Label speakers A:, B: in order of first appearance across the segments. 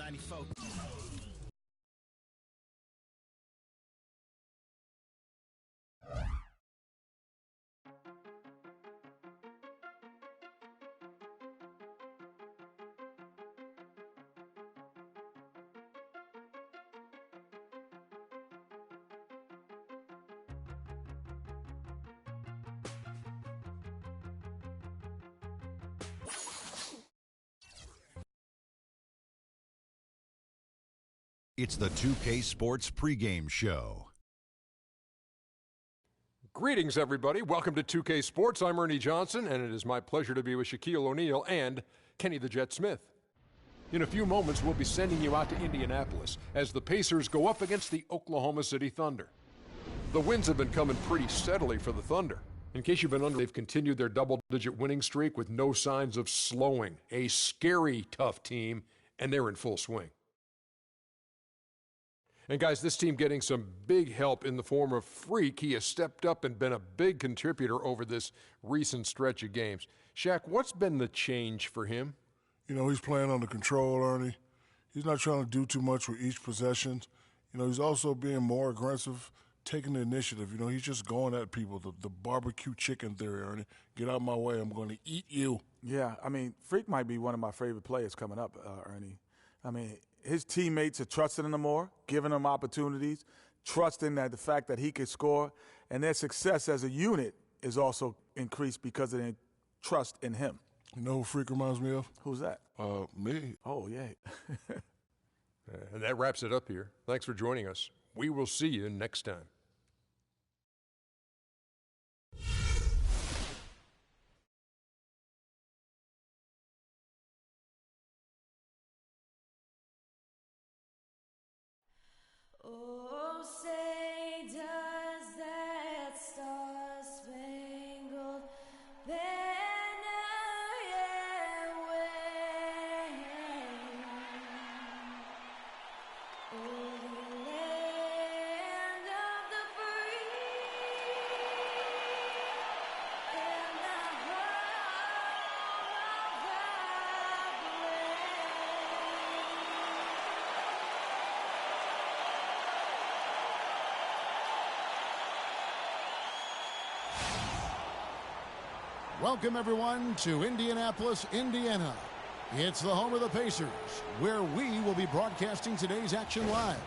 A: 94.
B: It's the 2K Sports pregame show.
C: Greetings, everybody. Welcome to 2K Sports. I'm Ernie Johnson, and it is my pleasure to be with Shaquille O'Neal and Kenny the Jet Smith. In a few moments, we'll be sending you out to Indianapolis as the Pacers go up against the Oklahoma City Thunder. The wins have been coming pretty steadily for the Thunder. In case you've been wondering, they've continued their double-digit winning streak with no signs of slowing. A scary, tough team, and they're in full swing. And guys, this team getting some big help in the form of Freak. He has stepped up and been a big contributor over this recent stretch of games. Shaq, what's been the change for him?
D: You know, he's playing under control, Ernie. He's not trying to do too much with each possession. You know, he's also being more aggressive, taking the initiative. You know, he's just going at people, the barbecue chicken theory, Ernie. Get out of my way, I'm going to eat you.
E: Yeah, I mean, Freak might be one of my favorite players coming up, Ernie. I mean, his teammates are trusting him more, giving him opportunities, trusting that the fact that he could score, and their success as a unit is also increased because of their trust in him.
D: You know who Freak reminds me of?
E: Who's that?
D: Me.
E: Oh, yeah.
C: And that wraps it up here. Thanks for joining us. We will see you next time.
F: Oh, say does that star-spangled banner yet wave o'er the land of the free and the home of the brave.
G: Welcome, everyone, to Indianapolis, Indiana. It's the home of the Pacers, where we will be broadcasting today's action live.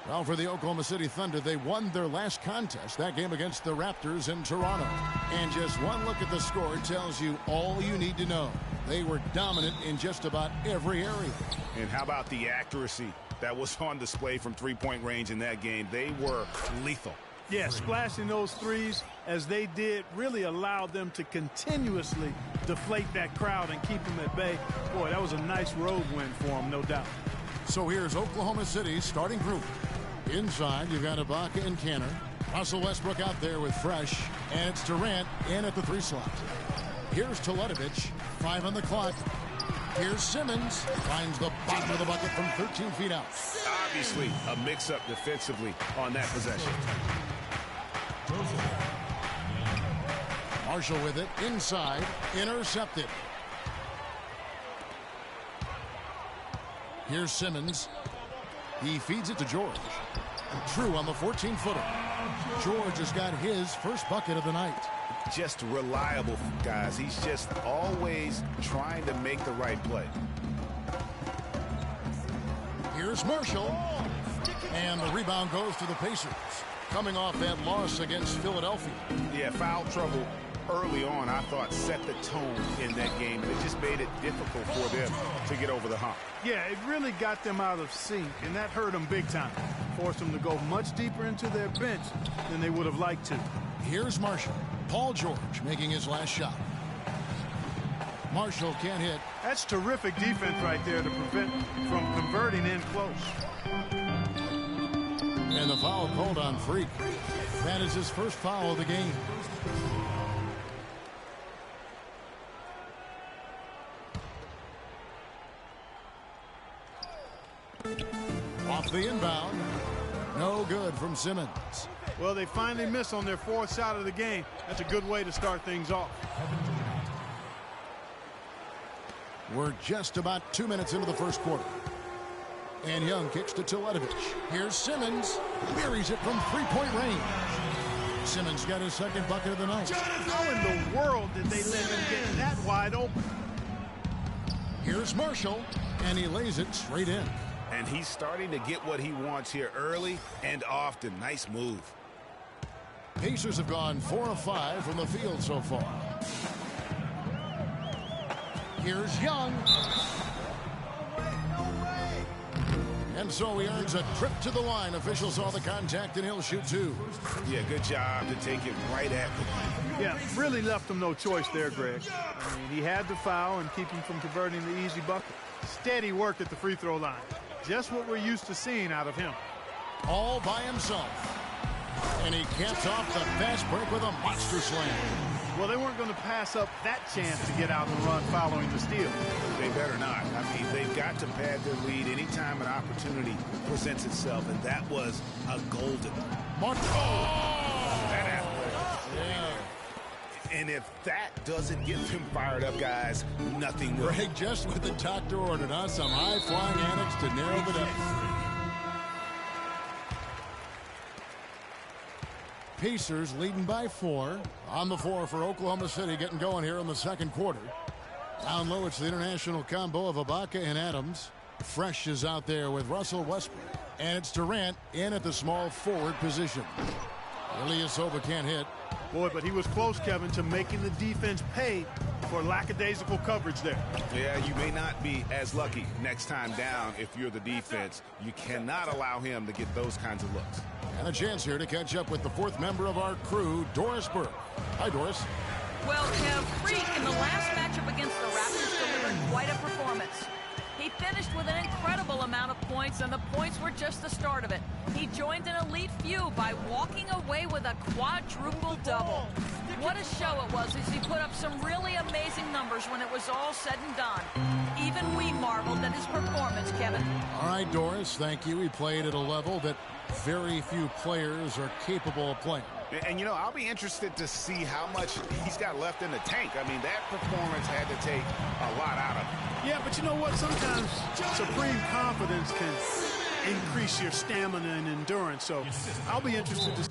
G: Well, for the Oklahoma City Thunder, they won their last contest, that game against the Raptors in Toronto. And just one look at the score tells you all you need to know. They were dominant in just about every area.
H: And how about the accuracy that was on display from three-point range in that game? They were lethal.
I: Yeah, splashing those threes as they did really allowed them to continuously deflate that crowd and keep them at bay. Boy, that was a nice road win for them, no doubt.
G: So here's Oklahoma City's starting group. Inside, you've got Ibaka and Kanter. Russell Westbrook out there with Fresh. And it's Durant in at the 3 slot. Here's Teletovic, 5 on the clock. Here's Simmons, finds the bottom of the bucket from 13 feet out.
H: Obviously, a mix-up defensively on that possession.
G: Marshall with it, inside, intercepted. Here's Simmons. He feeds it to George. True on the 14-footer. George has got his first bucket of the night.
H: Just reliable, guys. He's just always trying to make the right play.
G: Here's Marshall. And the rebound goes to the Pacers, coming off that loss against Philadelphia.
H: Yeah, foul trouble early on, I thought, set the tone in that game. And it just made it difficult for them to get over the hump.
I: Yeah, it really got them out of sync, and that hurt them big time. Forced them to go much deeper into their bench than they would have liked to.
G: Here's Marshall. Paul George making his last shot. Marshall can't hit.
I: That's terrific defense right there to prevent from converting in close.
G: And the foul called on Freak. That is his first foul of the game. Off the inbound. No good from Simmons.
I: Well, they finally missed on their 4th shot of the game. That's a good way to start things off.
G: We're just about 2 minutes into the first quarter. And Young kicks to Toledovich. Here's Simmons. Buries it from three-point range. Simmons got his second bucket of the night.
I: How in the world did they let him get that wide open?
G: Here's Marshall, and he lays it straight in.
H: And he's starting to get what he wants here early and often. Nice move.
G: Pacers have gone 4 of 5 from the field so far. Here's Young. And so he earns a trip to the line. Officials saw the contact, and he'll shoot two.
H: Yeah, good job to take it right at the
I: Yeah, really left him no choice there, Greg. I mean, he had to foul and keep him from converting the easy bucket. Steady work at the free throw line. Just what we're used to seeing out of him.
G: All by himself. And he caps off the fast break with a monster slam.
I: Well, they weren't going to pass up that chance to get out and run following the steal.
H: They better not. I mean, they've got to pad their lead anytime an opportunity presents itself, and that was a golden. That athletic.
G: Yeah.
H: And if that doesn't get them fired up, guys, nothing will.
G: Greg just with the doctor ordered us some high-flying antics to narrow the depth. Pacers leading by 4. On the floor for Oklahoma City, getting going here in the second quarter. Down low, it's the international combo of Ibaka and Adams. Fresh is out there with Russell Westbrook. And it's Durant in at the small forward position. Ilyasova can't hit.
I: Boy, but he was close, Kevin, to making the defense pay for lackadaisical coverage there.
H: Yeah, you may not be as lucky next time down if you're the defense. You cannot allow him to get those kinds of looks.
G: And a chance here to catch up with the fourth member of our crew, Doris Burke. Hi, Doris.
A: Well, Kev, Freak in the last matchup against the Raptors delivered quite a performance. He finished with an incredible amount of points, and the points were just the start of it. He joined an elite few by walking away with a quadruple double. What a show it was as he put up some really amazing numbers when it was all said and done. Even we marveled at his performance, Kevin.
G: All right, Doris, thank you. He played at a level that very few players are capable of playing.
H: And, you know, I'll be interested to see how much he's got left in the tank. I mean, that performance had to take a lot out of him.
I: Yeah, but you know what? Sometimes supreme confidence can increase your stamina and endurance. So I'll be interested to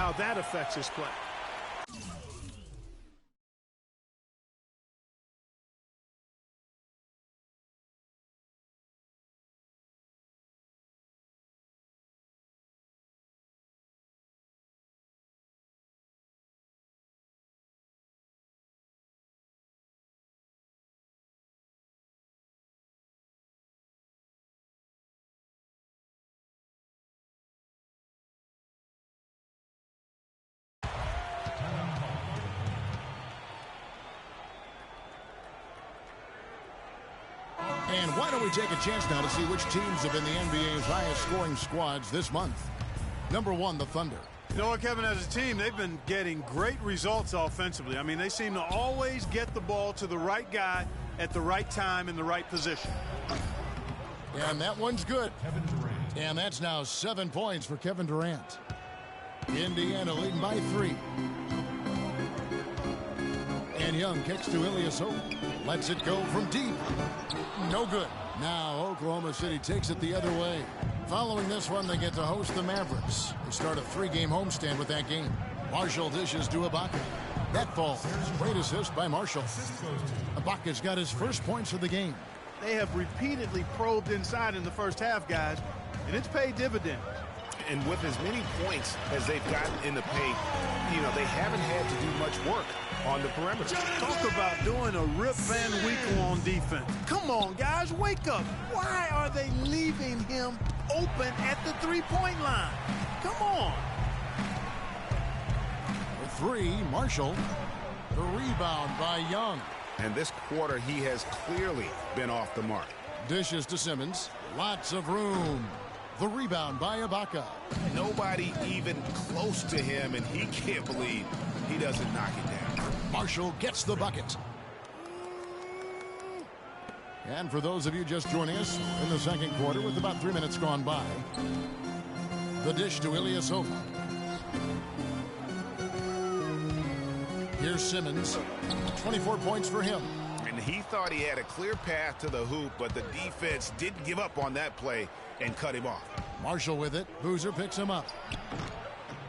I: how that affects his play.
G: And why don't we take a chance now to see which teams have been the NBA's highest scoring squads this month. Number 1, the Thunder.
I: You know what, Kevin, as a team, they've been getting great results offensively. I mean, they seem to always get the ball to the right guy at the right time in the right position.
G: And that one's good. And that's now 7 points for Kevin Durant. Indiana leading by 3. And Young kicks to Ilyasova. Lets it go from deep. No good. Now Oklahoma City takes it the other way. Following this one, they get to host the Mavericks. They start a 3-game homestand with that game. Marshall dishes to Ibaka. That falls. Great assist by Marshall. Ibaka's got his first points of the game.
I: They have repeatedly probed inside in the first half, guys, and it's paid dividends.
H: And with as many points as they've gotten in the paint, you know, they haven't had to do much work on the perimeter.
I: Talk about doing a Rip Van Winkle on defense. Come on, guys, wake up. Why are they leaving him open at the three-point line? Come on.
G: For 3, Marshall. The rebound by Young.
H: And this quarter, he has clearly been off the mark.
G: Dishes to Simmons. Lots of room. The rebound by Ibaka.
H: Nobody even close to him, and he can't believe he doesn't knock it down.
G: Marshall gets the bucket. And for those of you just joining us in the second quarter with about 3 minutes gone by, the dish to Ilyasova. Here's Simmons. 24 points for him.
H: And he thought he had a clear path to the hoop, but the defense didn't give up on that play and cut him off.
G: Marshall with it. Boozer picks him up.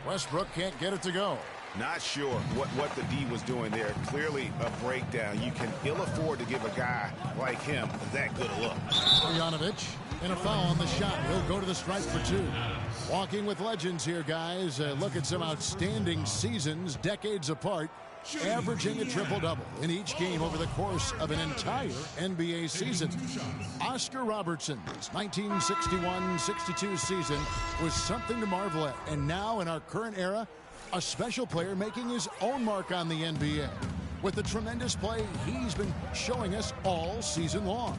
G: Westbrook can't get it to go.
H: Not sure what the D was doing there. Clearly a breakdown. You can ill afford to give a guy like him that good a look.
G: Stojanovich and a foul on the shot. He'll go to the stripe for 2. Walking with legends here, guys. Look at some outstanding seasons, decades apart, averaging a triple-double in each game over the course of an entire NBA season. Oscar Robertson's 1961-62 season was something to marvel at. And now in our current era, a special player making his own mark on the NBA with the tremendous play he's been showing us all season long.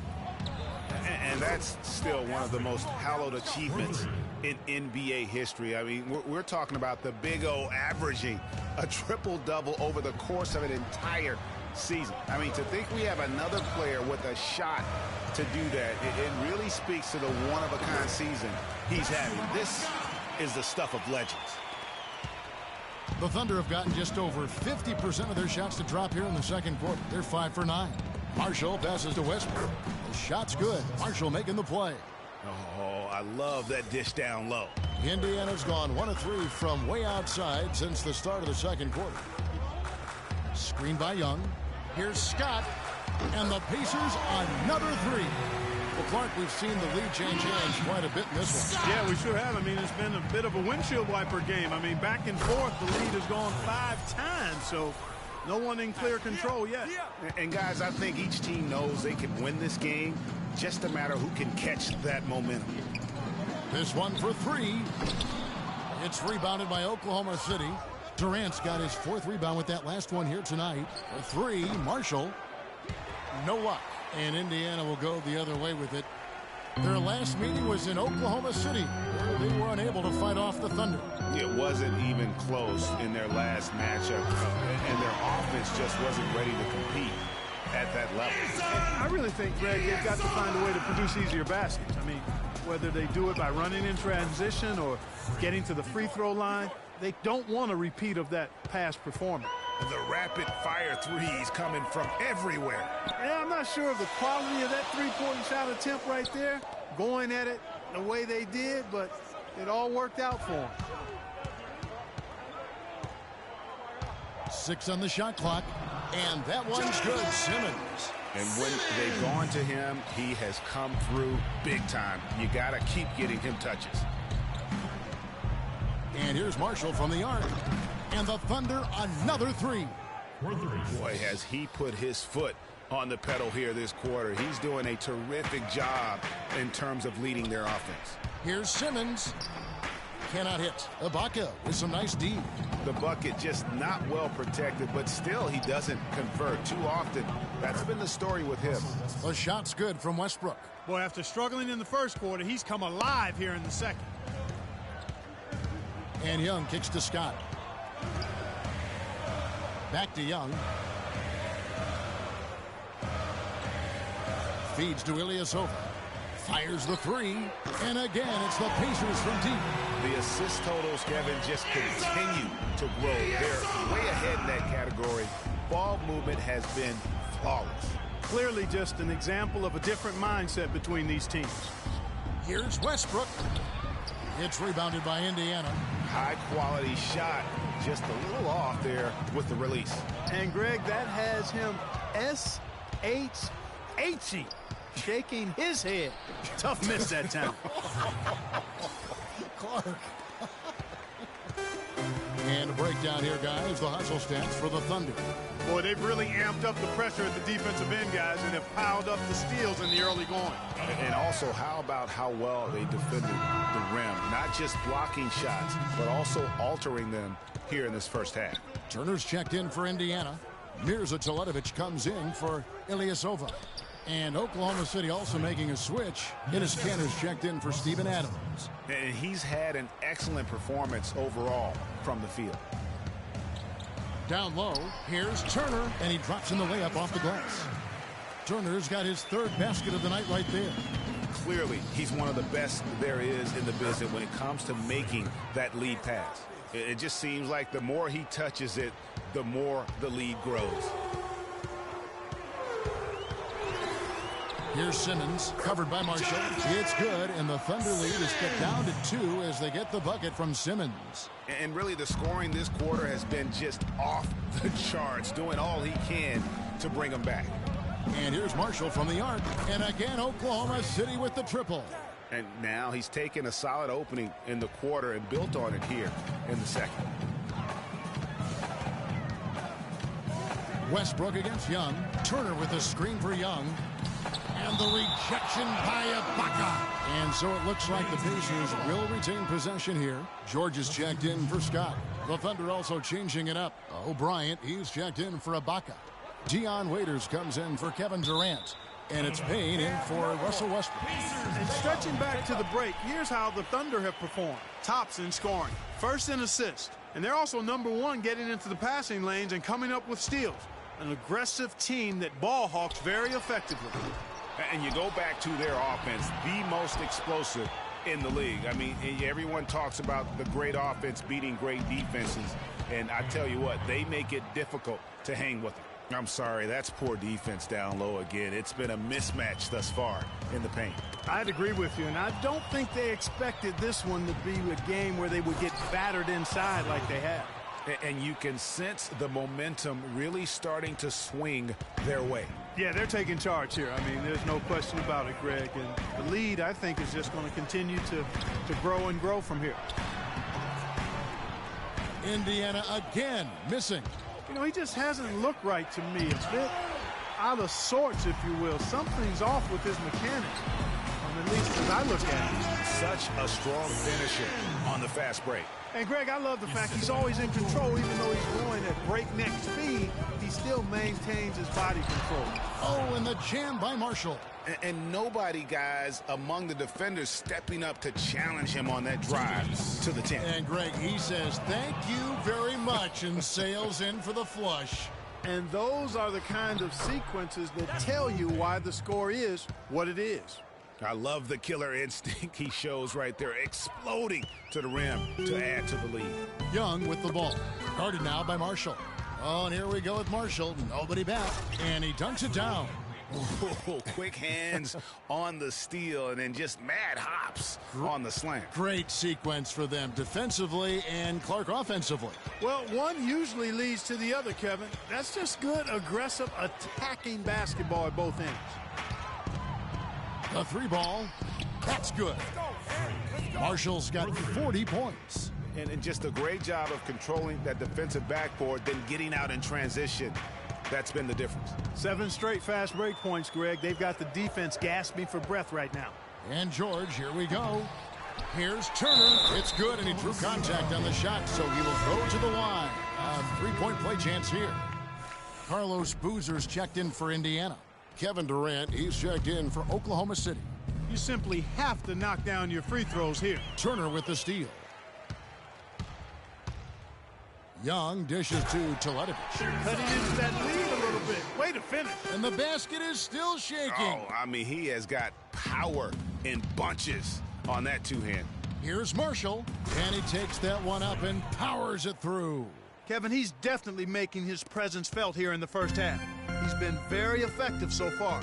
H: And that's still one of the most hallowed achievements in NBA history. I mean, we're talking about the Big O averaging a triple-double over the course of an entire season. I mean, to think we have another player with a shot to do that, it really speaks to the one-of-a-kind season he's having. This is the stuff of legends.
G: The Thunder have gotten just over 50% of their shots to drop here in the second quarter. They're 5 for 9. Marshall passes to Westbrook. The shot's good. Marshall making the play.
H: Oh, I love that dish down low.
G: Indiana's gone 1 of 3 from way outside since the start of the second quarter. Screen by Young. Here's Scott. And the Pacers another 3. Well, Clark, we've seen the lead change hands quite a bit in this one.
I: Yeah, we sure have. I mean, it's been a bit of a windshield wiper game. I mean, back and forth, the lead has gone 5 times, so no one in clear control yet.
H: And guys, I think each team knows they can win this game, just a matter who can catch that momentum.
G: This one for 3. It's rebounded by Oklahoma City. Durant's got his 4th rebound with that last one here tonight. For 3, Marshall. No luck. And Indiana will go the other way with it. Their last meeting was in Oklahoma City, where they were unable to fight off the Thunder.
H: It wasn't even close in their last matchup, and their offense just wasn't ready to compete at that level.
I: I really think, Greg, they've got to find a way to produce easier baskets. I mean, whether they do it by running in transition or getting to the free throw line, they don't want a repeat of that past performance.
H: The rapid-fire threes coming from everywhere.
I: Yeah, I'm not sure of the quality of that three-point shot attempt right there, going at it the way they did, but it all worked out for them.
G: 6 on the shot clock. And that one's good. Simmons.
H: And when they've gone to him, he has come through big time. You got to keep getting him touches.
G: And here's Marshall from the arc. And the Thunder, another 3.
H: Boy, has he put his foot on the pedal here this quarter. He's doing a terrific job in terms of leading their offense.
G: Here's Simmons. Cannot hit. Ibaka with some nice D.
H: The bucket just not well protected, but still he doesn't convert too often. That's been the story with him.
G: The shot's good from Westbrook.
I: Boy, after struggling in the first quarter, he's come alive here in the second.
G: And Young kicks to Scott. Back to Young. Feeds to Ilyasova. Fires the 3. And again, it's the Pacers from deep.
H: The assist totals, Kevin, just continue to grow. They're way ahead in that category. Ball movement has been flawless.
I: Clearly just an example of a different mindset between these teams.
G: Here's Westbrook. It's rebounded by Indiana.
H: High quality shot, just a little off there with the release.
I: And Greg, that has him S-H-H-Y, shaking his head. Tough miss that time.
G: Clark. And a breakdown here, guys. The hustle stats for the Thunder.
I: Boy, they've really amped up the pressure at the defensive end, guys, and have piled up the steals in the early going.
H: And also, how about how well they defended the rim? Not just blocking shots, but also altering them here in this first half.
G: Turner's checked in for Indiana. Mirza Teletovic comes in for Ilyasova. And Oklahoma City also making a switch. Enes Kanter's checked in for Steven Adams.
H: And he's had an excellent performance overall from the field.
G: Down low, here's Turner, and he drops in the layup off the glass. Turner's got his 3rd basket of the night right there.
H: Clearly, he's one of the best there is in the business when it comes to making that lead pass. It just seems like the more he touches it, the more the lead grows.
G: Here's Simmons, covered by Marshall. It's good, and the Thunder lead is cut down to 2 as they get the bucket from Simmons.
H: And really, the scoring this quarter has been just off the charts, doing all he can to bring them back.
G: And here's Marshall from the arc. And again, Oklahoma City with the triple.
H: And now he's taken a solid opening in the quarter and built on it here in the second.
G: Westbrook against Young. Turner with a screen for Young. And the rejection by Ibaka. And so it looks like the Pacers will retain possession here. George is checked in for Scott. The Thunder also changing it up. O'Brien, he's checked in for Ibaka. Dion Waiters comes in for Kevin Durant. And it's Payne in for Russell Westbrook.
I: And stretching back to the break, here's how the Thunder have performed. Tops in scoring, first in assists. And they're also #1 getting into the passing lanes and coming up with steals. An aggressive team that ball hawks very effectively.
H: And you go back to their offense, the most explosive in the league. I mean, everyone talks about the great offense beating great defenses. And I tell you what, they make it difficult to hang with them. I'm sorry, that's poor defense down low again. It's been a mismatch thus far in the paint.
I: I'd agree with you, and I don't think they expected this one to be a game where they would get battered inside like they have.
H: And you can sense the momentum really starting to swing their way.
I: Yeah, they're taking charge here. I mean, there's no question about it, Greg. And the lead, I think, is just going to continue to grow and grow from here.
G: Indiana again missing.
I: You know, he just hasn't looked right to me. It's a bit out of sorts, if you will. Something's off with his mechanics, at least as I look at it.
H: Such a strong finisher on the fast break.
I: And, Greg, I love the fact he's always in control. Even though he's going at breakneck speed, he still maintains his body control.
G: Oh, and the jam by Marshall.
H: And nobody, guys, among the defenders stepping up to challenge him on that drive to the 10.
G: And, Greg, he says, thank you very much, and sails in for the flush.
I: And those are the kind of sequences that tell you why the score is what it is.
H: I love the killer instinct he shows right there, exploding to the rim to add to the lead.
G: Young with the ball. Guarded now by Marshall. Oh, and here we go with Marshall. Nobody back. And he dunks it down.
H: Oh, quick hands on the steal and then just mad hops on the slant.
G: Great sequence for them defensively and Clark offensively.
I: Well, one usually leads to the other, Kevin. That's just good, aggressive, attacking basketball at both ends.
G: The three ball. That's good. Marshall's got 40 points.
H: And just a great job of controlling that defensive backboard, then getting out in transition. That's been the difference.
I: 7 straight fast break points, Greg. They've got the defense gasping for breath right now.
G: And George, here we go. Here's Turner. It's good, and he drew contact on the shot, so he will go to the line. A three-point play chance here. Carlos Boozer's checked in for Indiana. Kevin Durant, he's checked in for Oklahoma City.
I: You simply have to knock down your free throws here.
G: Turner with the steal. Young dishes to Teletovic.
I: Cutting into that lead a little bit. Way to finish.
G: And the basket is still shaking.
H: Oh, I mean, he has got power in bunches on that two-hand.
G: Here's Marshall, and he takes that one up and powers it through.
I: Kevin, he's definitely making his presence felt here in the first half. He's been very effective so far.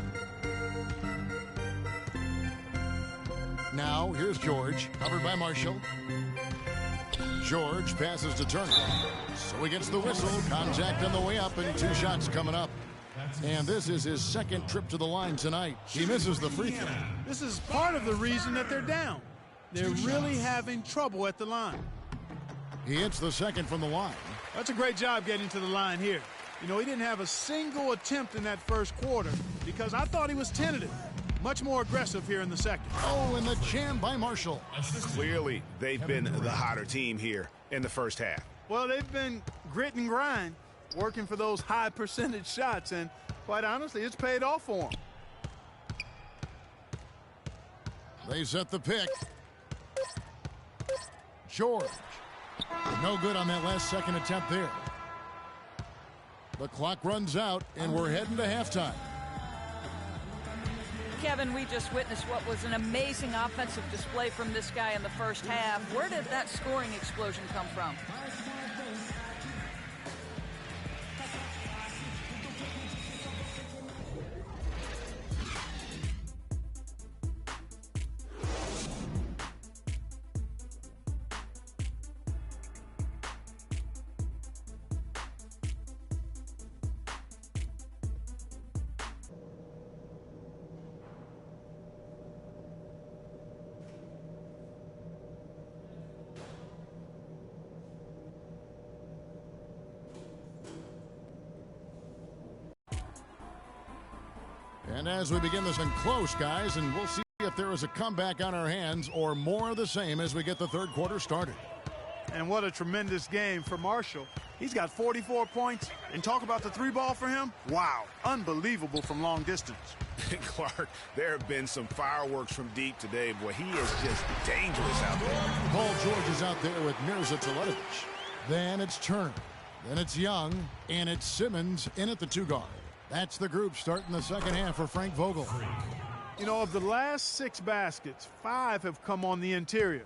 G: Now, here's George, covered by Marshall. George passes to Turner. So he gets the whistle. Contact on the way up, and 2 shots coming up. And this is his second trip to the line tonight. He misses the free throw.
I: This is part of the reason that they're down. They're really having trouble at the line.
G: He hits the second from the line.
I: That's a great job getting to the line here. You know, he didn't have a single attempt in that first quarter because I thought he was tentative. Much more aggressive here in the second.
G: Oh, and the jam by Marshall.
H: Clearly, they've been the hotter team here in the first half.
I: Well, they've been grit and grind, working for those high percentage shots, and quite honestly, it's paid off for them.
G: They set the pick. George. No good on that last second attempt there. The clock runs out, and we're heading to halftime.
A: Kevin, we just witnessed what was an amazing offensive display from this guy in the first half. Where did that scoring explosion come from?
G: And as we begin this one close, guys, and we'll see if there is a comeback on our hands or more of the same as we get the third quarter started.
I: And what a tremendous game for Marshall. He's got 44 points. And talk about the three ball for him. Wow, unbelievable from long distance.
H: Clark, there have been some fireworks from deep today. Boy, he is just dangerous out there.
G: Paul George is out there with Mirza Teletovic. Then it's Turner. Then it's Young. And it's Simmons in at the 2 guard. That's the group starting the second half for Frank Vogel.
I: You know, of the last 6 baskets, 5 have come on the interior.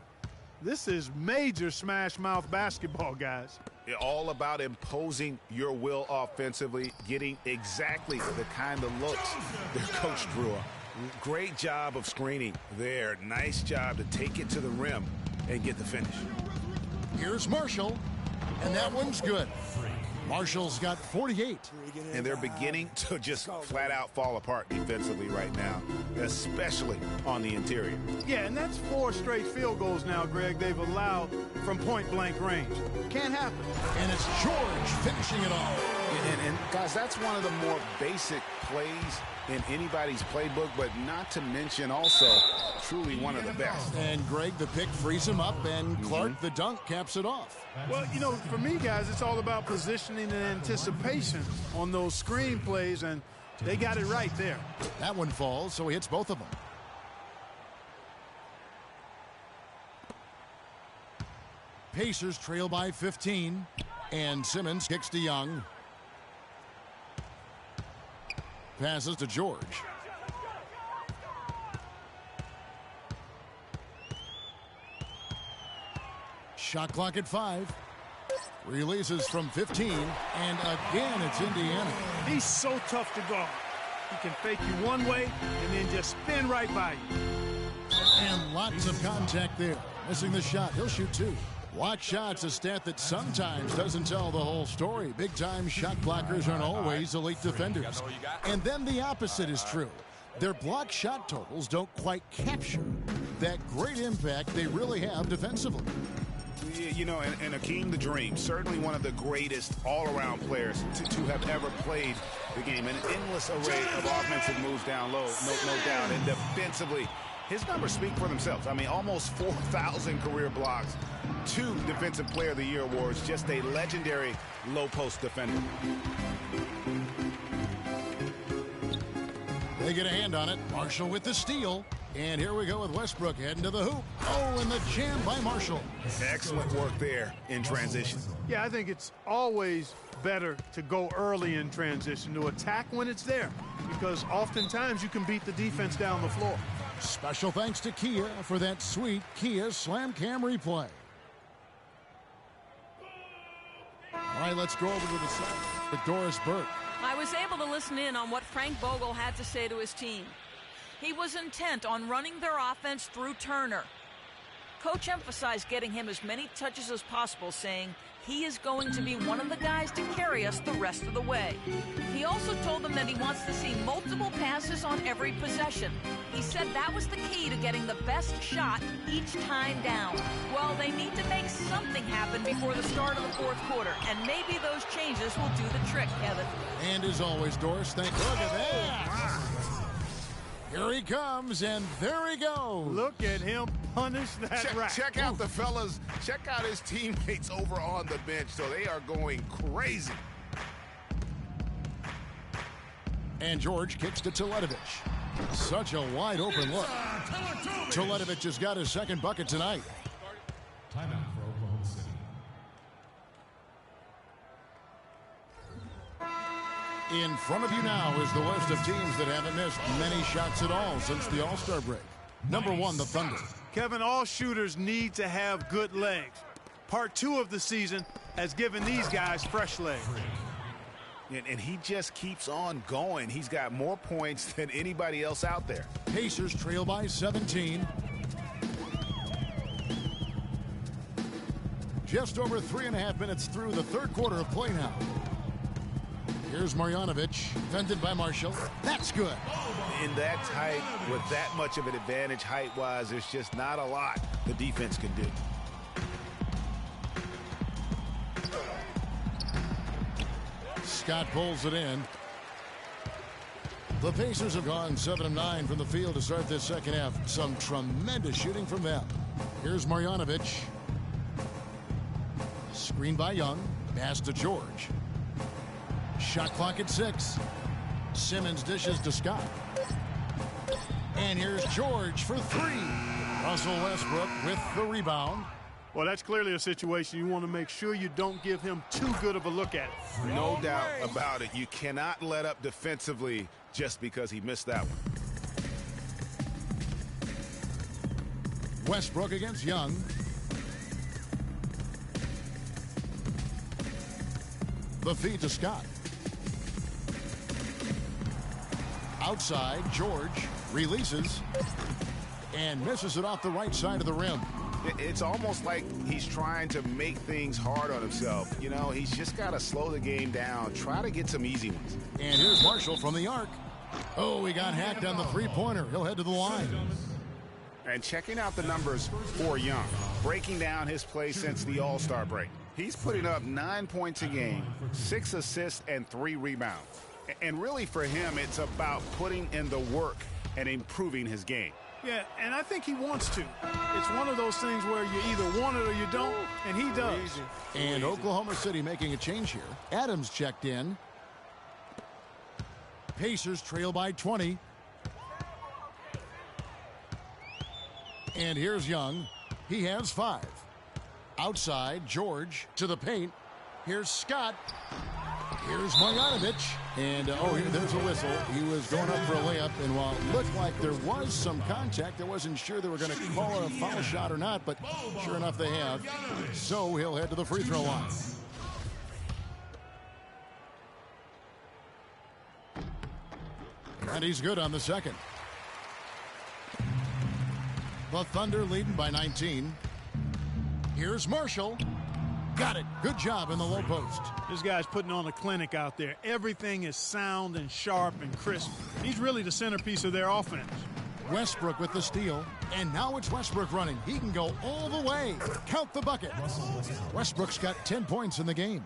I: This is major smash mouth basketball, guys.
H: All about imposing your will offensively, getting exactly the kind of looks their coach drew up. Great job of screening there. Nice job to take it to the rim and get the finish.
G: Here's Marshall, and that one's good. Marshall's got 48.
H: And they're beginning to just flat out fall apart defensively right now, especially on the interior.
I: Yeah, and that's 4 straight field goals now, Greg, they've allowed from point-blank range. Can't happen.
G: And it's George finishing it off.
H: And guys, that's one of the more basic plays in anybody's playbook, but not to mention also truly one of the best.
G: And Greg, the pick frees him up, and Clark, the dunk, caps it off.
I: Well, you know, for me, guys, it's all about positioning and anticipation on those screen plays, and they got it right there.
G: That one falls, so he hits both of them. Pacers trail by 15, and Simmons kicks to Young. Passes to George. Shot clock at 5. Releases from 15, and again it's Indiana.
I: He's so tough to guard. He can fake you one way and then just spin right by you.
G: And lots of contact there. Missing the shot. He'll shoot 2. Watch shots, a stat that sometimes doesn't tell the whole story. Big-time shot blockers aren't always elite defenders. And then the opposite is true. Their block shot totals don't quite capture that great impact they really have defensively.
H: You know, and Akeem the Dream, certainly one of the greatest all-around players to have ever played the game. An endless array of offensive moves down low, no doubt. And defensively, his numbers speak for themselves. I mean, almost 4,000 career blocks, 2 Defensive Player of the Year awards, just a legendary low-post defender.
G: They get a hand on it. Marshall with the steal. And here we go with Westbrook heading to the hoop. Oh, and the jam by Marshall.
H: Excellent work there in transition.
I: Yeah, I think it's always better to go early in transition, to attack when it's there, because oftentimes you can beat the defense down the floor.
G: Special thanks to Kia for that sweet Kia Slam Cam replay. All right, let's go over to the side with Doris Burke.
A: I was able to listen in on what Frank Vogel had to say to his team. He was intent on running their offense through Turner. Coach emphasized getting him as many touches as possible, saying he is going to be one of the guys to carry us the rest of the way. He also told them that he wants to see multiple passes on every possession. He said that was the key to getting the best shot each time down. Well, they need to make something happen before the start of the 4th quarter, and maybe those changes will do the trick, Kevin.
G: And as always, Doris, thank you. Look at that. Here he comes, and there he goes.
I: Look at him punish that rack.
H: Check out the fellas. Check out his teammates over on the bench. So they are going crazy.
G: And George kicks to Teletovic. Such a wide open look. Teletovic has got his 2nd bucket tonight.
J: Timeout for Oklahoma City.
G: In front of you now is the list of teams that haven't missed many shots at all since the All-Star break. Number 1, the Thunder.
I: Kevin, all shooters need to have good legs. Part 2 of the season has given these guys fresh legs.
H: And he just keeps on going. He's got more points than anybody else out there.
G: Pacers trail by 17. Just over 3.5 minutes through the 3rd quarter of play now. Here's Marjanovic, defended by Marshall. That's good.
H: In that tight, with that much of an advantage height-wise, there's just not a lot the defense can do.
G: Scott pulls it in. The Pacers have gone 7 of 9 from the field to start this 2nd half. Some tremendous shooting from them. Here's Marjanovic. Screen by Young. Pass to George. Shot clock at 6. Simmons dishes to Scott. And here's George for 3. Russell Westbrook with the rebound.
I: Well, that's clearly a situation you want to make sure you don't give him too good of a look at it.
H: No doubt about it. You cannot let up defensively just because he missed that one.
G: Westbrook against Young. The feed to Scott. Outside, George releases and misses it off the right side of the rim.
H: It's almost like he's trying to make things hard on himself. You know, he's just got to slow the game down, try to get some easy ones.
G: And here's Marshall from the arc. Oh, he got hacked on the 3-pointer. He'll head to the line.
H: And checking out the numbers for Young, breaking down his play since the All-Star break. He's putting up 9 points a game, 6 assists, and 3 rebounds. And really for him, it's about putting in the work and improving his game.
I: Yeah, and I think he wants to. It's one of those things where you either want it or you don't, and he does.
G: And Oklahoma City making a change here. Adams checked in. Pacers trail by 20. And here's Young. He has 5. Outside, George to the paint. Here's Scott. Here's Marjanovic. And, there's a whistle. He was going up for a layup, and while it looked like there was some contact, I wasn't sure they were going to call it a foul shot or not, but sure enough they have. So he'll head to the free throw line. And he's good on the second. The Thunder leading by 19. Here's Marshall. Got it. Good job in the low post.
I: This guy's putting on a clinic out there. Everything is sound and sharp and crisp. He's really the centerpiece of their offense.
G: Westbrook with the steal. And now it's Westbrook running. He can go all the way. Count the bucket. Westbrook's got 10 points in the game.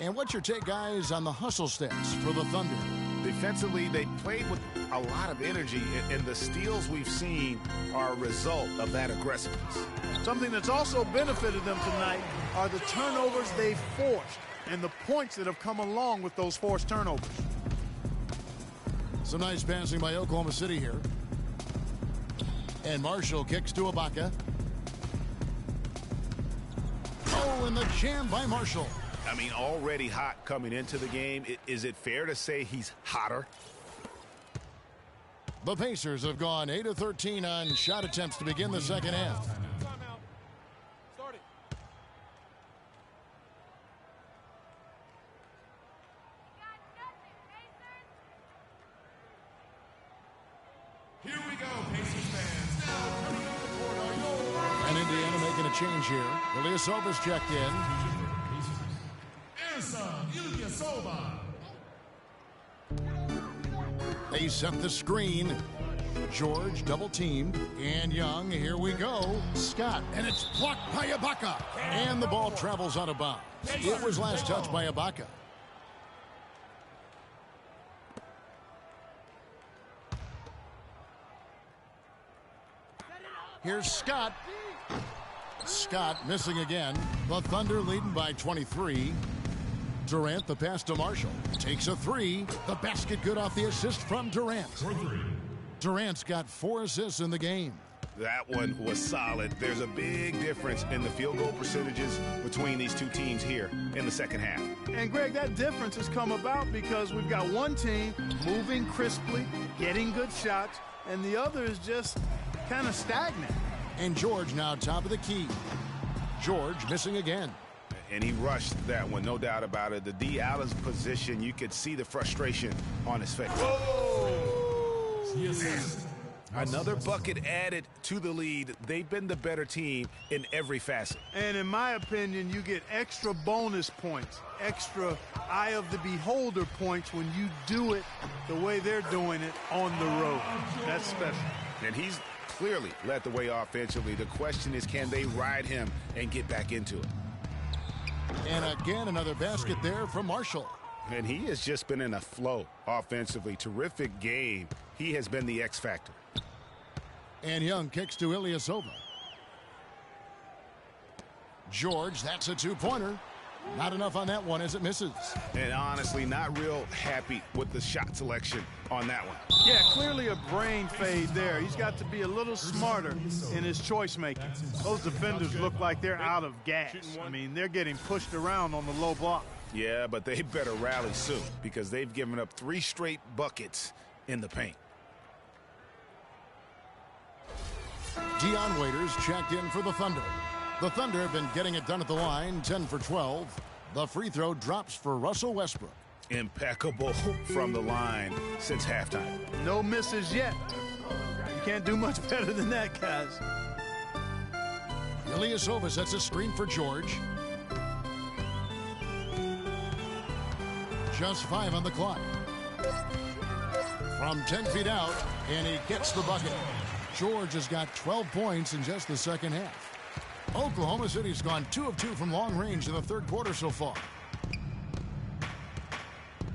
G: And what's your take, guys, on the hustle stats for the Thunder?
H: Defensively, they played with a lot of energy, and the steals we've seen are a result of that aggressiveness.
I: Something that's also benefited them tonight are the turnovers they've forced and the points that have come along with those forced turnovers.
G: Some nice passing by Oklahoma City here. And Marshall kicks to Ibaka. Oh, and the jam by Marshall.
H: I mean, already hot coming into the game. Is it fair to say he's hotter?
G: The Pacers have gone 8 of 13 on shot attempts to begin the second half.
J: Here we go, Pacers fans. Now coming to the court are your...
G: And Indiana making a change here. Ilyasova's checked in. They set the screen. George double teamed. And Young, here we go. Scott, and it's blocked by Ibaka. And the ball travels out of bounds. It was last touched by Ibaka. Here's Scott. Scott missing again. The Thunder leading by 23. Durant, the pass to Marshall. Takes a three. The basket good off the assist from Durant. Durant's got 4 assists in the game.
H: That one was solid. There's a big difference in the field goal percentages between these two teams here in the second half.
I: And, Greg, that difference has come about because we've got one team moving crisply, getting good shots, and the other is just kind of stagnant.
G: And George now top of the key. George missing again.
H: And he rushed that one, no doubt about it. The D out of position, you could see the frustration on his face. Whoa!
J: Yes.
H: Another bucket added to the lead. They've been the better team in every facet.
I: And in my opinion, you get extra bonus points, extra eye of the beholder points when you do it the way they're doing it on the road. That's special.
H: And he's clearly led the way offensively. The question is, can they ride him and get back into it?
G: And again, another basket there from Marshall.
H: And he has just been in a flow offensively. Terrific game. He has been the X factor.
G: And Young kicks to Ilyasova. George, that's a two-pointer. Not enough on that one as it misses.
H: And honestly, not real happy with the shot selection on that one.
I: Yeah, clearly a brain fade there. He's got to be a little smarter in his choice making. Those defenders look like they're out of gas. I mean, they're getting pushed around on the low block.
H: Yeah, but they better rally soon because they've given up 3 straight buckets in the paint.
G: Dion Waiters checked in for the Thunder. The Thunder have been getting it done at the line, 10 for 12. The free throw drops for Russell Westbrook.
H: Impeccable from the line since halftime.
I: No misses yet. You can't do much better than that, guys.
G: Ilyasova sets a screen for George. Just 5 on the clock. From 10 feet out, and he gets the bucket. George has got 12 points in just the second half. Oklahoma City's gone 2 of 2 from long range in the third quarter so far.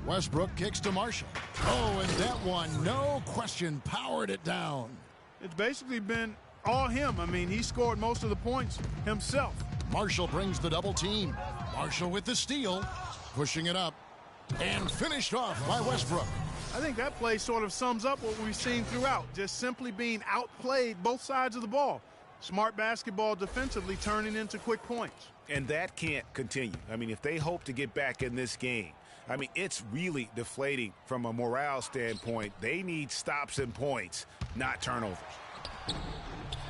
G: Westbrook kicks to Marshall. Oh, and that one, no question, powered it down.
I: It's basically been all him. I mean, he scored most of the points himself.
G: Marshall brings the double team. Marshall with the steal, pushing it up, and finished off by Westbrook.
I: I think that play sort of sums up what we've seen throughout, just simply being outplayed both sides of the ball. Smart basketball defensively turning into quick points.
H: And that can't continue. I mean, if they hope to get back in this game, I mean, it's really deflating from a morale standpoint. They need stops and points, not turnovers.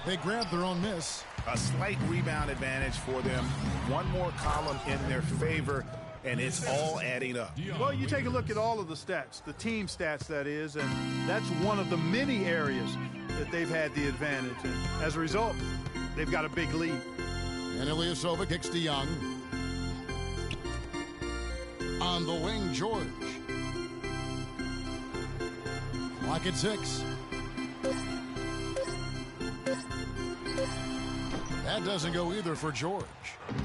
G: They grab their own miss.
H: A slight rebound advantage for them. One more column in their favor. and it's all adding up.
I: Well, you take a look at all of the stats, the team stats, that is, and that's one of the many areas that they've had the advantage. And as a result, they've got a big lead.
G: And Ilyasova kicks to Young. On the wing, George. Clock at 6. That doesn't go either for George.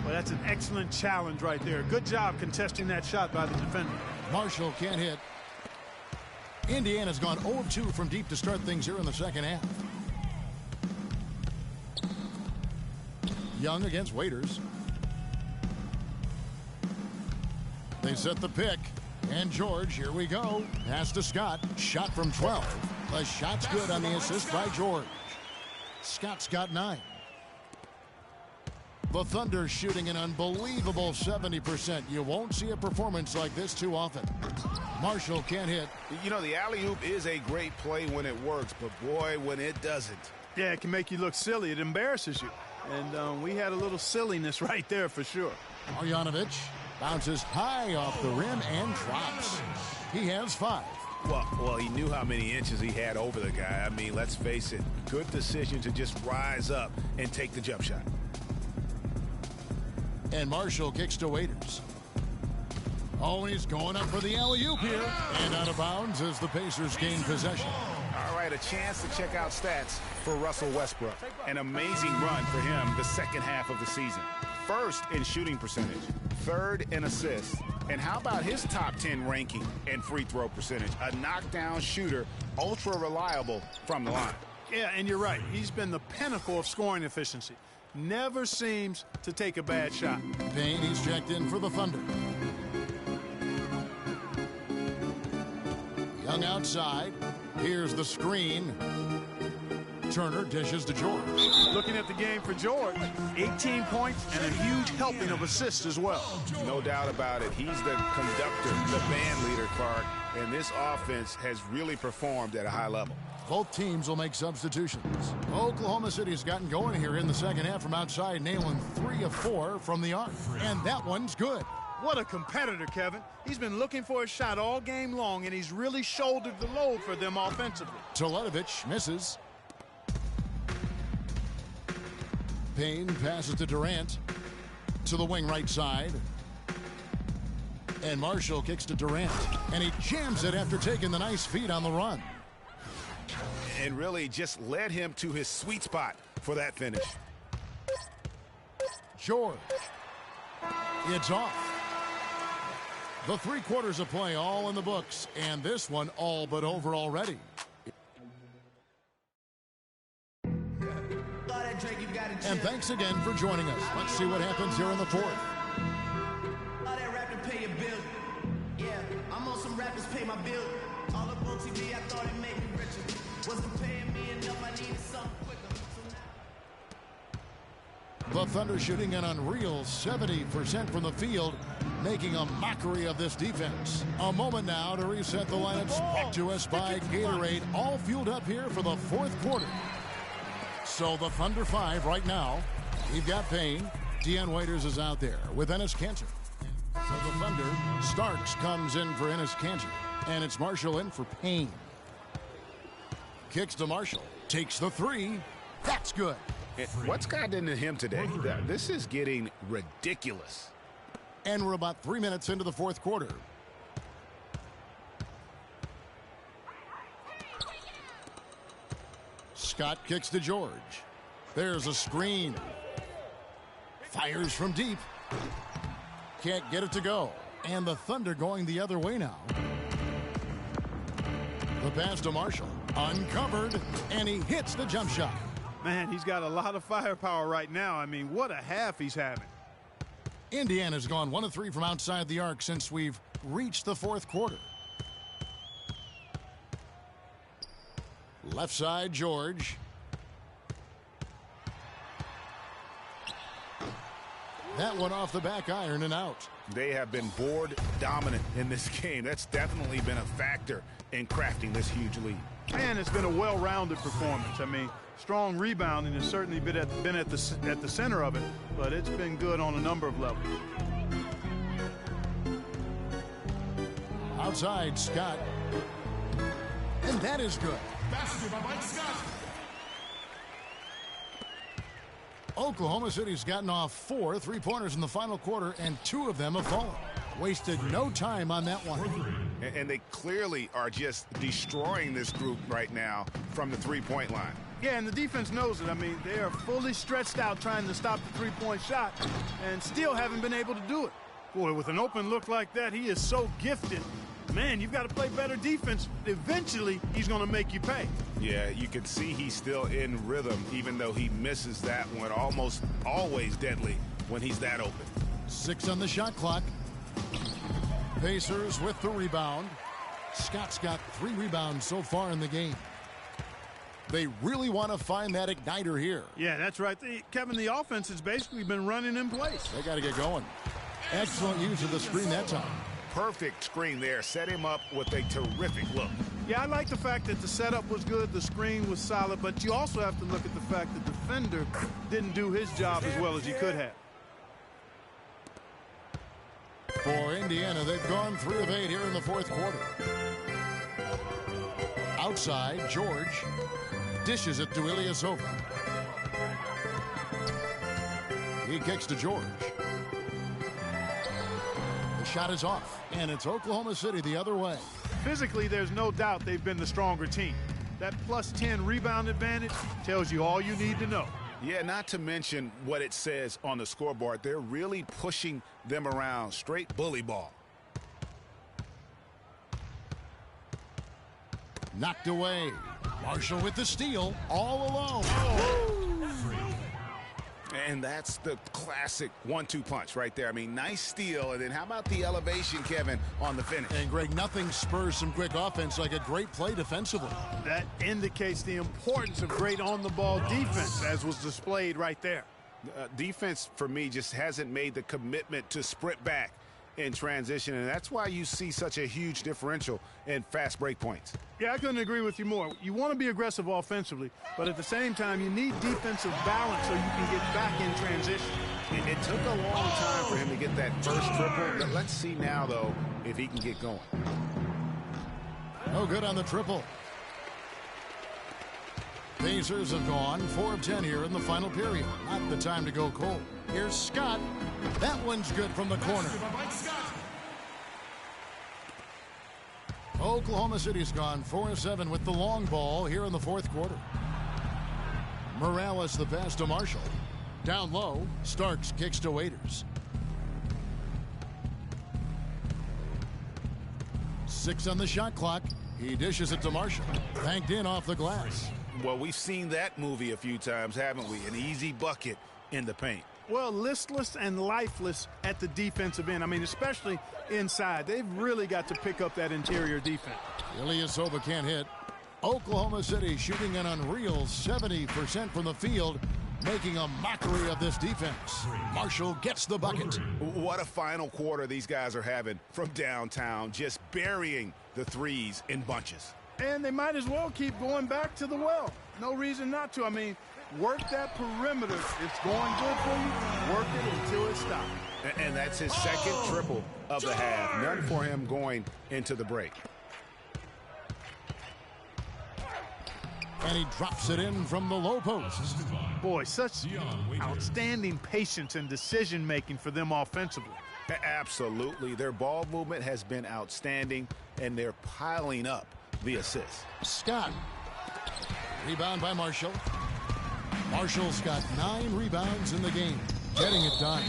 I: Well, that's an excellent challenge right there. Good job contesting that shot by the defender.
G: Marshall can't hit. Indiana's gone 0 of 2 from deep to start things here in the second half. Young against Waiters. They set the pick. And George, here we go. Pass to Scott. Shot from 12. The shot's good on the assist by George. Scott's got 9. The Thunder shooting an unbelievable 70%. You won't see a performance like this too often. Marshall can't hit.
H: You know, the alley-oop is a great play when it works, but boy, when it doesn't.
I: Yeah, it can make you look silly. It embarrasses you. And we had a little silliness right there for sure.
G: Marjanovic bounces high off the rim and drops. He has 5.
H: Well, he knew how many inches he had over the guy. I mean, let's face it, good decision to just rise up and take the jump shot.
G: And Marshall kicks to Waiters. Oh, he's going up for the alley-oop here. And out of bounds as the Pacers gain possession.
H: All right, a chance to check out stats for Russell Westbrook. An amazing run for him the second half of the season. First in shooting percentage, third in assists. And how about his top 10 ranking and free throw percentage? A knockdown shooter, ultra reliable from the line.
I: Yeah, and you're right. He's been the pinnacle of scoring efficiency. Never seems to take a bad shot.
G: Payne, he's checked in for the Thunder. Young outside. Here's the screen. Turner dishes to George.
I: Looking at the game for George, 18 points and a huge helping of assists as well.
H: No doubt about it. He's the conductor, the band leader, Clark. And this offense has really performed at a high level.
G: Both teams will make substitutions. Oklahoma City's gotten going here in the second half from outside, nailing 3 of 4 from the arc. And that one's good.
I: What a competitor, Kevin. He's been looking for a shot all game long, and he's really shouldered the load for them offensively.
G: Teletovic misses. Payne passes to Durant. To the wing right side. And Marshall kicks to Durant. And he jams it after taking the nice feed on the run.
H: And really just led him to his sweet spot for that finish.
G: George. It's off. The 3 quarters of play all in the books. And this one all but over already. And thanks again for joining us. Let's see what happens here in the 4th.
K: All that rap to pay your bill. Yeah, I'm on some rappers pay my bill. All up on TV, I thought it made me richer. Wasn't paying me enough, I needed something quicker.
G: The Thunder shooting an unreal 70% from the field, making a mockery of this defense. A moment now to reset the lineups. Brought to us by Gatorade, all fueled up here for the 4th quarter. So the Thunder 5 right now. We've got Payne. Dion Waiters is out there with Enes Kanter. So the Thunder, Starks comes in for Enes Kanter. And it's Marshall in for Payne. Kicks to Marshall. Takes the 3. That's good.
H: What's gotten into him today? This is getting ridiculous.
G: And we're about 3 minutes into the 4th quarter. Scott kicks to George. There's a screen. Fires from deep. Can't get it to go. And the Thunder going the other way now. The pass to Marshall. Uncovered. And he hits the jump shot.
I: Man, he's got a lot of firepower right now. I mean, what a half he's having.
G: Indiana's gone 1 of 3 from outside the arc since we've reached the 4th quarter. Left side, George. That one off the back iron and out.
H: They have been board dominant in this game. That's definitely been a factor in crafting this huge lead.
I: And it's been a well-rounded performance. I mean, strong rebounding has certainly been at the center of it, but it's been good on a number of levels.
G: Outside, Scott. And that is good.
J: Basket by Mike Scott.
G: Oklahoma City's gotten off 4 3-pointers in the final quarter, and 2 of them have fallen. Wasted no time on that one.
H: And they clearly are just destroying this group right now from the three-point line.
I: Yeah, and the defense knows it. I mean, they are fully stretched out trying to stop the three-point shot and still haven't been able to do it. Boy, with an open look like that, he is so gifted. Man, you've got to play better defense. Eventually, he's going to make you pay.
H: Yeah, you can see he's still in rhythm, even though he misses that one. Almost always deadly when he's that open.
G: 6 on the shot clock. Pacers with the rebound. Scott's got 3 rebounds so far in the game. They really want to find that igniter here.
I: Yeah, that's right. Kevin, the offense has basically been running in place.
G: They got to get going. Excellent use of the screen that time.
H: Perfect screen there. Set him up with a terrific look.
I: Yeah, I like the fact that the setup was good, the screen was solid, but you also have to look at the fact that the defender didn't do his job as well as he could have.
G: For Indiana, they've gone 3 of 8 here in the fourth quarter. Outside, George dishes it to Ilyasova. He kicks to George. The shot is off, and it's Oklahoma City the other way.
I: Physically, there's no doubt they've been the stronger team. That plus 10 rebound advantage tells you all you need to know.
H: Yeah, not to mention what it says on the scoreboard. They're really pushing them around. Straight bully ball.
G: Knocked away. Marshall with the steal, all alone.
H: And that's the classic 1-2 punch right there. I mean, nice steal. And then how about the elevation, Kevin, on the finish?
G: And, Greg, nothing spurs some quick offense like a great play defensively.
I: That indicates the importance of great on-the-ball defense, as was displayed right there.
H: Defense, for me, just hasn't made the commitment to sprint back in transition, and that's why you see such a huge differential in fast break points.
I: Yeah, I couldn't agree with you more. You want to be aggressive offensively, but at the same time, you need defensive balance so you can get back in transition.
H: It took a long time for him to get that first triple. Let's see now, though, if he can get going.
G: No good on the triple. Pacers have gone 4 of 10 here in the final period. Not the time to go cold. Here's Scott. That one's good from the corner. Oklahoma City's gone 4 of 7 with the long ball here in the fourth quarter. Morales the pass to Marshall. Down low, Starks kicks to Waiters. 6 on the shot clock. He dishes it to Marshall. Banked in off the glass.
H: Well, we've seen that movie a few times, haven't we? An easy bucket in the paint.
I: Well, listless and lifeless at the defensive end. I mean, especially inside. They've really got to pick up that interior defense.
G: Ilyasova can't hit. Oklahoma City shooting an unreal 70% from the field, making a mockery of this defense. Marshall gets the bucket.
H: What a final quarter these guys are having from downtown, just burying the threes in bunches.
I: And they might as well keep going back to the well. No reason not to. I mean, work that perimeter. It's going good for you. Work it until it stops.
H: And that's his second triple of the half. None for him going into the break.
G: And he drops it in from the low post.
I: Boy, such outstanding patience and decision-making for them offensively.
H: Absolutely. Their ball movement has been outstanding, and they're piling up the assists.
G: Scott. Rebound by Marshall. Marshall's got 9 rebounds in the game. Getting it done.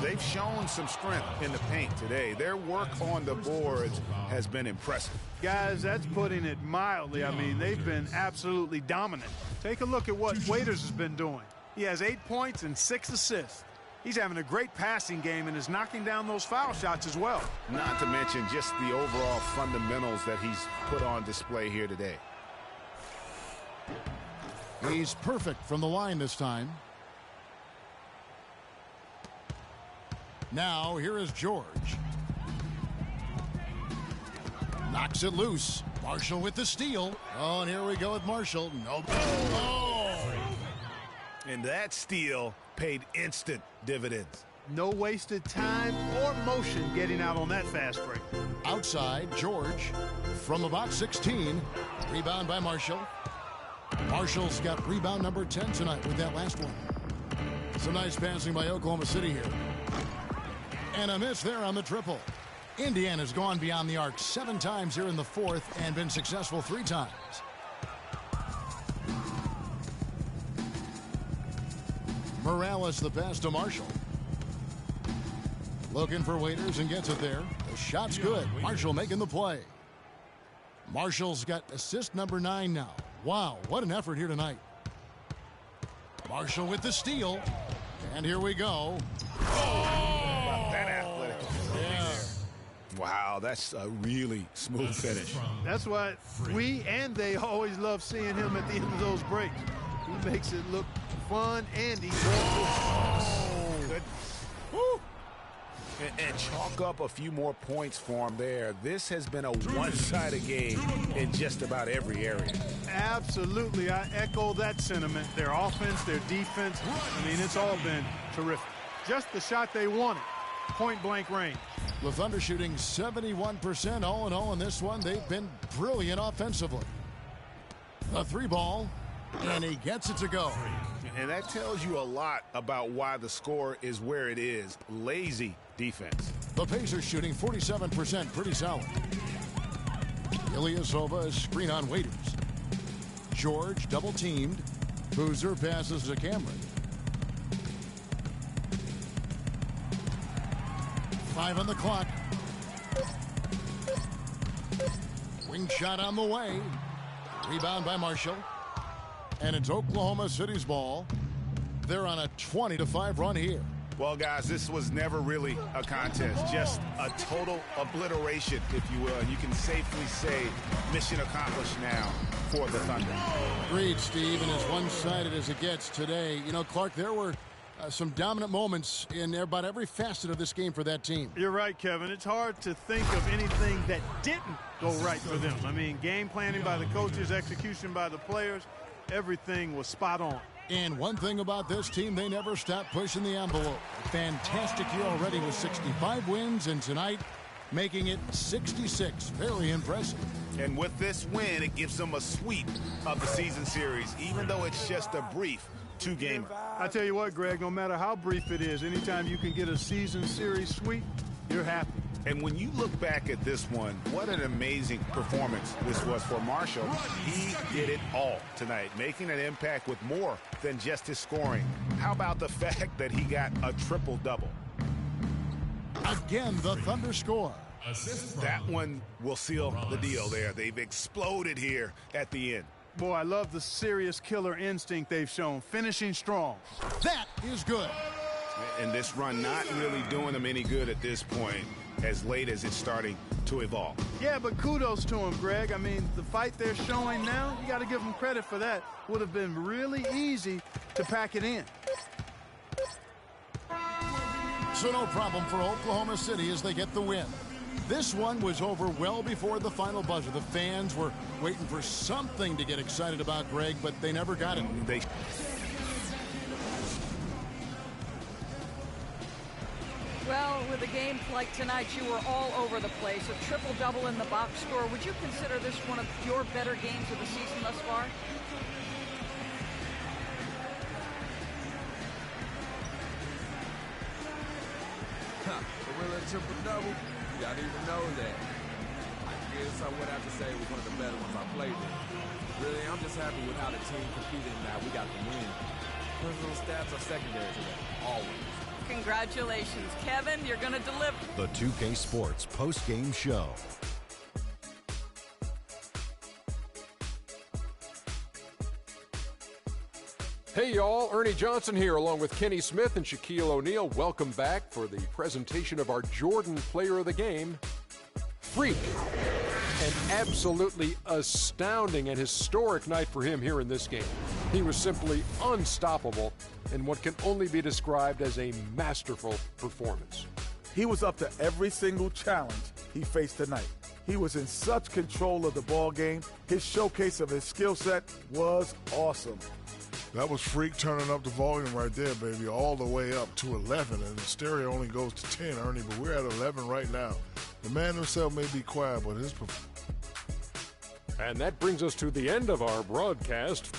H: They've shown some strength in the paint today. Their work on the boards has been impressive.
I: Guys, that's putting it mildly. I mean, they've been absolutely dominant. Take a look at what Waiters has been doing. He has 8 points and 6 assists. He's having a great passing game and is knocking down those foul shots as well.
H: Not to mention just the overall fundamentals that he's put on display here today.
G: He's perfect from the line this time. Now, here is George. Knocks it loose. Marshall with the steal. Oh, and here we go with Marshall. Nope. Oh!
H: And that steal paid instant dividends.
I: No wasted time or motion getting out on that fast break.
G: Outside, George from about 16. Rebound by Marshall. Marshall's got rebound number 10 tonight with that last one. Some nice passing by Oklahoma City here. And a miss there on the triple. Indiana's gone beyond the arc 7 times here in the fourth and been successful 3 times. Morales the pass to Marshall. Looking for Waiters and gets it there. The shot's good. Marshall making the play. Marshall's got assist number 9 now. Wow, what an effort here tonight. Marshall with the steal. And here we go.
H: About that athletic. Yeah. Wow, that's a really smooth finish.
I: That's why we and they always love seeing him at the end of those breaks. He makes it look fun and easy.
H: Good. Woo. And chalk up a few more points for him there. This has been a one-sided game in just about every area.
I: Absolutely. I echo that sentiment. Their offense, their defense, I mean, it's all been terrific. Just the shot they wanted. Point-blank range.
G: The Thunder shooting 71% all in all in this one. They've been brilliant offensively. The 3 ball, and he gets it to go.
H: And that tells you a lot about why the score is where it is. Lazy defense.
G: The Pacers shooting 47%, pretty solid. Ilyasova is screen on Waiters. George double teamed. Boozer passes to Cameron. 5 on the clock. Wing shot on the way. Rebound by Marshall. And it's Oklahoma City's ball. They're on a 20-5 run here.
H: Well, guys, this was never really a contest. Just a total obliteration, if you will. And you can safely say mission accomplished now for the Thunder.
G: Agreed, Steve, and as one-sided as it gets today. You know, Clark, there were some dominant moments in about every facet of this game for that team.
I: You're right, Kevin. It's hard to think of anything that didn't go right for them. I mean, game planning by the coaches, execution by the players, everything was spot on.
G: And one thing about this team, they never stop pushing the envelope. Fantastic year already with 65 wins, and tonight making it 66. Very impressive.
H: And with this win, it gives them a sweep of the season series, even though it's just a brief 2-gamer.
I: I tell you what, Greg, no matter how brief it is, anytime you can get a season series sweep, you're happy.
H: And when you look back at this one, what an amazing performance this was for Marshall. He did it all tonight, making an impact with more than just his scoring. How about the fact that he got a triple-double?
G: Again, the Thunder score.
H: That one will seal the deal there. They've exploded here at the end.
I: Boy, I love the serious killer instinct they've shown, finishing strong.
G: That is good.
H: And this run not really doing them any good at this point, as late as it's starting to evolve.
I: Yeah, but kudos to him, Greg. I mean, the fight they're showing now, you got to give them credit for that. Would have been really easy to pack it in.
G: So no problem for Oklahoma City as they get the win. This one was over well before the final buzzer. The fans were waiting for something to get excited about, Greg, but they never got it.
A: Well, with a game like tonight, you were all over the place. A triple-double in the box score. Would you consider this one of your better games of the season thus far?
L: Gorilla triple-double? Y'all didn't even know that. I guess I would have to say it was one of the better ones I played in. Really, I'm just happy with how the team competed and that we got the win. Personal stats are secondary to that, always.
A: Congratulations, Kevin. You're going to deliver.
B: The 2K Sports post-game show.
C: Hey, y'all. Ernie Johnson here, along with Kenny Smith and Shaquille O'Neal. Welcome back for the presentation of our Jordan Player of the Game, Freak. An absolutely astounding and historic night for him here in this game. He was simply unstoppable in what can only be described as a masterful performance.
E: He was up to every single challenge he faced tonight. He was in such control of the ball game. His showcase of his skill set was awesome.
D: That was Freak turning up the volume right there, baby, all the way up to 11. And the stereo only goes to 10, Ernie, but we're at 11 right now. The man himself may be quiet, but his...
C: And that brings us to the end of our broadcast.